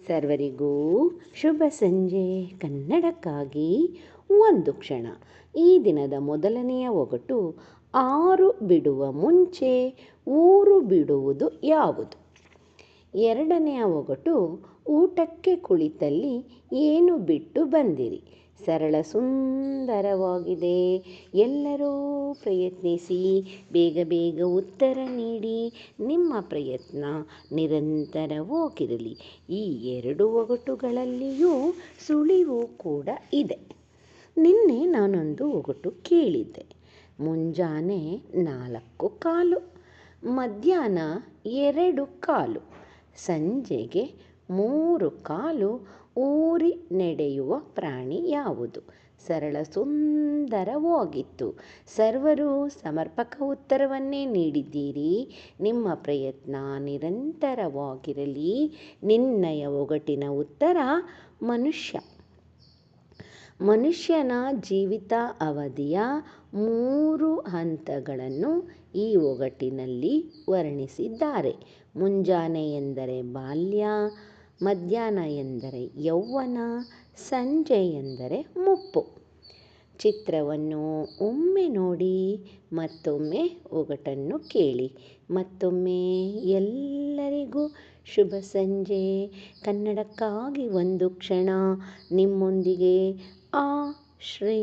ಸರ್ವರಿಗೂ ಶುಭ ಸಂಜೆ. ಕನ್ನಡಕ್ಕಾಗಿ ಒಂದು ಕ್ಷಣ. ಈ ದಿನದ ಮೊದಲನೆಯ ಒಗಟು, ಆರು ಬಿಡುವ ಮುಂಚೆ ಊರು ಬಿಡುವುದು ಯಾವುದು? ಎರಡನೆಯ ಒಗಟು, ಊಟಕ್ಕೆ ಕುಳಿತಲ್ಲಿ ಏನು ಬಿಟ್ಟು ಬಂದಿರಿ? ಸರಳ ಸುಂದರವಾಗಿದೆ. ಎಲ್ಲರೂ ಪ್ರಯತ್ನಿಸಿ, ಬೇಗ ಬೇಗ ಉತ್ತರ ನೀಡಿ. ನಿಮ್ಮ ಪ್ರಯತ್ನ ನಿರಂತರವಾಗಿರಲಿ. ಈ ಎರಡು ಒಗಟುಗಳಲ್ಲಿಯೂ ಸುಳಿವು ಕೂಡ ಇದೆ. ನಿನ್ನೆ ನಾನೊಂದು ಒಗಟು ಕೇಳಿದ್ದೆ. ಮುಂಜಾನೆ 4:15, ಮಧ್ಯಾಹ್ನ 2:15, ಸಂಜೆಗೆ 3:15 ಊರಿ ನಡೆಯುವ ಪ್ರಾಣಿ ಯಾವುದು? ಸರಳ ಸುಂದರವಾಗಿತ್ತು. ಸರ್ವರು ಸಮರ್ಪಕ ಉತ್ತರವನ್ನೇ ನೀಡಿದ್ದೀರಿ. ನಿಮ್ಮ ಪ್ರಯತ್ನ ನಿರಂತರವಾಗಿರಲಿ. ನಿನ್ನೆಯ ಒಗಟಿನ ಉತ್ತರ ಮನುಷ್ಯ. ಮನುಷ್ಯನ ಜೀವಿತ ಅವಧಿಯ 3 ಹಂತಗಳನ್ನು ಈ ಒಗಟಿನಲ್ಲಿ ವರ್ಣಿಸಿದ್ದಾರೆ. ಮುಂಜಾನೆ ಎಂದರೆ ಬಾಲ್ಯ, ಮಧ್ಯಾಹ್ನ ಎಂದರೆ ಯೌವನ, ಸಂಜೆ ಎಂದರೆ ಮುಪ್ಪು. ಚಿತ್ರವನ್ನು ಒಮ್ಮೆ ನೋಡಿ, ಮತ್ತೊಮ್ಮೆ ಒಗಟನ್ನು ಕೇಳಿ. ಮತ್ತೊಮ್ಮೆ ಎಲ್ಲರಿಗೂ ಶುಭ ಸಂಜೆ. ಕನ್ನಡಕ್ಕಾಗಿ ಒಂದು ಕ್ಷಣ. ನಿಮ್ಮೊಂದಿಗೆ ಆ ಶ್ರೀ.